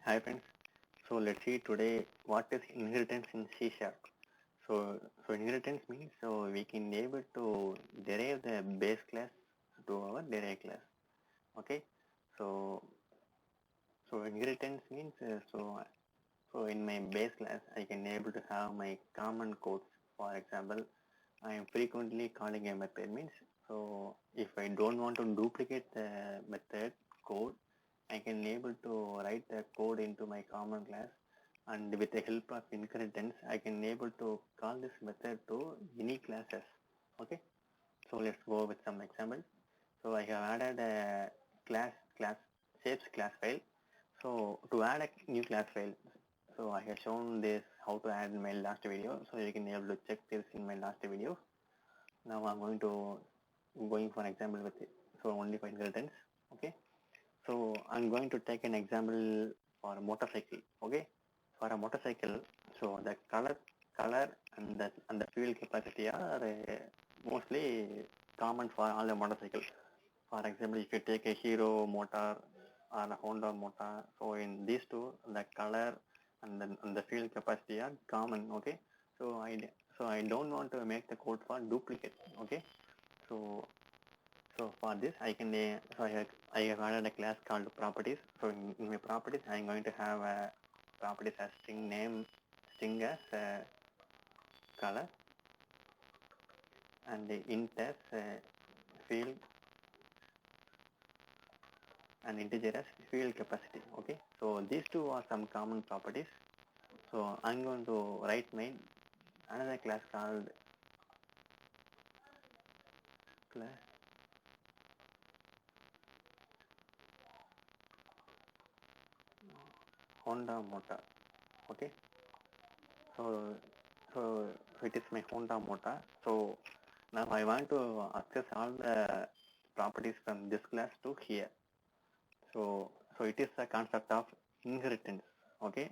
Hi friends. So let's see today what is inheritance in C sharp. So inheritance means we can able to derive the base class to our derived class. Okay. So inheritance means so in my base class I can able to have my common codes. For example, I am frequently calling a method means if I don't want to duplicate the method code, I can able to write the code into my common class, and with the help of inheritance I can able to call this method to any classes. Okay, so let's go with some examples. So I have added a class shapes class file. So to add a new class file, so I have shown this how to add in my last video, so you can able to check this in my last video. Now I'm going for example with it. So only for inheritance. Okay, so I'm going to take an example for a motorcycle. Okay, for a motorcycle, so the color and the fuel capacity are mostly common for all the motorcycles. For example, if you take a Hero motor or a Honda motor, so in these two, the color and the fuel capacity are common. Okay, so I don't want to make the code for duplicate. Okay, so for this I can I have added a class called properties. So in my properties I'm going to have a properties as string name, string as color, and the int as field, and integer as fuel capacity. Okay, so these two are some common properties. So I'm going to write my another class called class Honda motor. Okay, so so it is my Honda motor. So now I want to access all the properties from this class to here. So it is a concept of inheritance. Okay,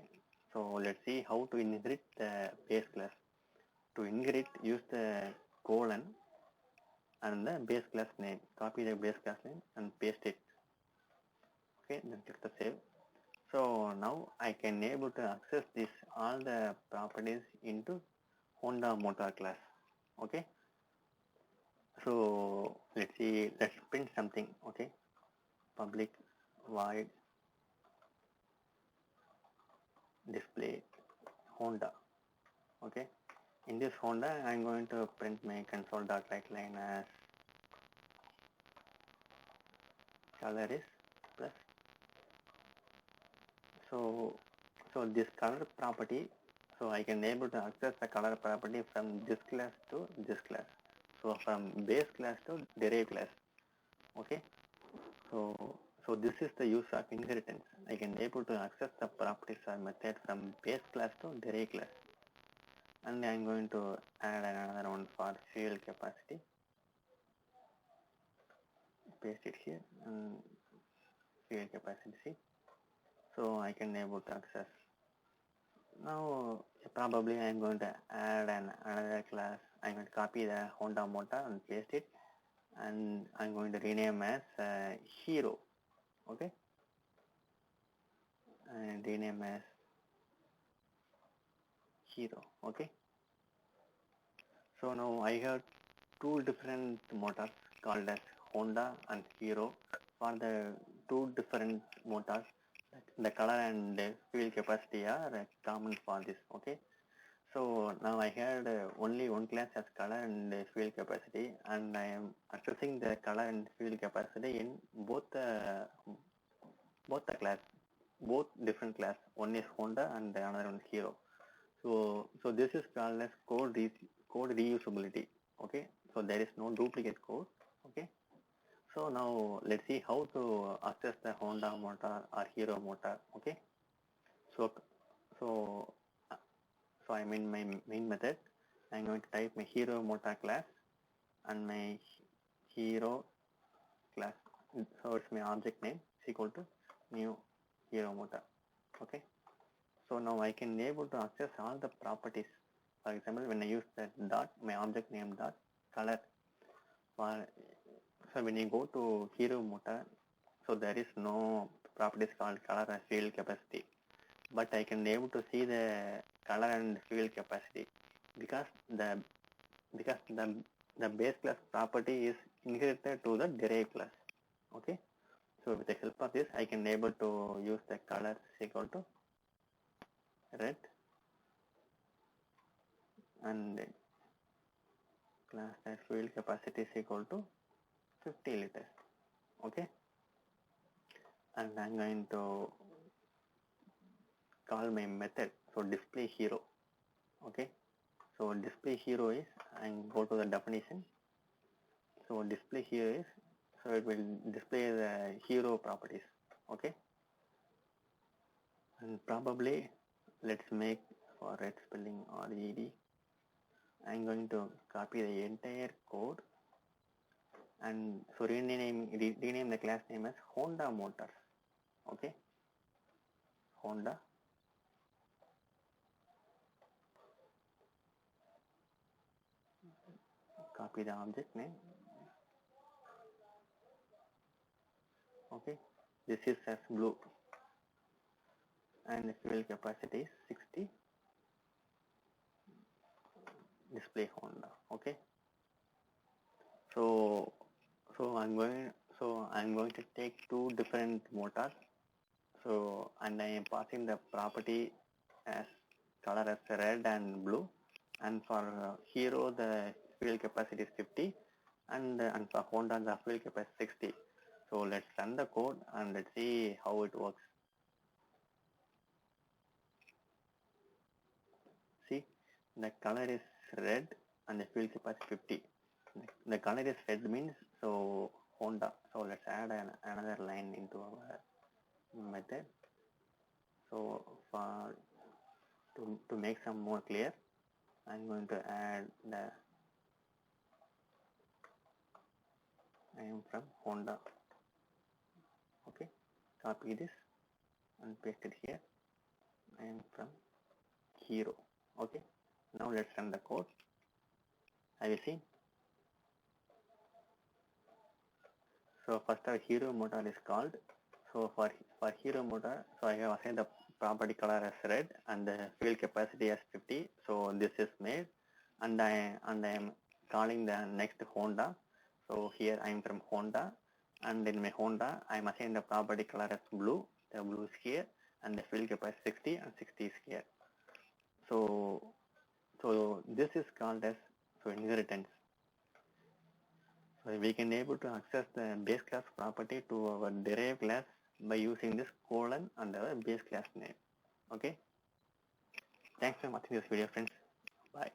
so let's see how to inherit the base class. To inherit, use the colon and the base class name. Copy the base class name and paste it. Okay, then click the save. So now I can able to access this all the properties into Honda motor class. Okay, so let's print something. Okay, public void display Honda. Okay, in this Honda I'm going to print my console.writeLine as color is plus. So this color property, so I can able to access the color property from this class to this class. So from base class to derived class. Okay, so this is the use of inheritance. I can able to access the properties or method from base class to derived class. And I'm going to add another one for fuel capacity. Paste it here and fuel capacity. So I can able to access. Now probably I'm going to add another class. I'm going to copy the Honda motor and paste it, and I'm going to rename as hero. Okay, and rename as hero. Okay, so now I have two different motors called as Honda and Hero. For the two different motors, the color and the fuel capacity are common for this. Okay, so now I had only one class as color and fuel capacity, and I am accessing the color and fuel capacity in both the class, both different class. One is Honda and the another one is Hero. So this is called as code reusability. Okay, so there is no duplicate code. Okay, so now let's see how to access the Honda motor or Hero motor. Okay, so so so I'm in my main method. I'm going to type my hero motor class and my hero class. So it's my object name is equal to new hero motor. Okay, so now I can able to access all the properties. For example, when I use that dot, my object name dot color. For so when you go to hero motor, so there is no properties called color or field capacity. but I can able to see the color and fuel capacity because the base class property is inherited to the derived class. Okay, so with the help of this, I can able to use the color is equal to red and class that fuel capacity is equal to 50 liters. Okay, and I'm going to call my method, so display hero. Okay, so display hero is, and go to the definition. So display here is, so it will display the hero properties. Okay, and probably let's make for red spelling RED. I'm going to copy the entire code and so rename the class name as Honda Motors. Okay, Honda. Copy the object name. Okay, this is as blue and the fuel capacity is 60. Display Honda. Okay, so I'm going to take two different motors. So and I am passing the property as color as red and blue, and for hero the fuel capacity is 50, and for Honda the fuel capacity is 60. So let's run the code and let's see how it works. See, the color is red and the fuel capacity 50. The color is red means so Honda. So let's add another line into our method. So for to make some more clear, I'm going to add the I am from Honda. Okay, copy this and paste it here. I am from Hero. Okay, now let's run the code. Have you seen? So first our hero motor is called. So for hero motor, so I have assigned the property color as red and the fuel capacity as 50. So this is made, and I am calling the next Honda. So here I am from Honda, and in my Honda I am assigned the property color as blue. The blue is here, and the fuel capacity 60 and 60 is here. So this is called as inheritance. So we can able to access the base class property to our derived class by using this colon and our base class name. Okay. Thanks for watching this video, friends. Bye.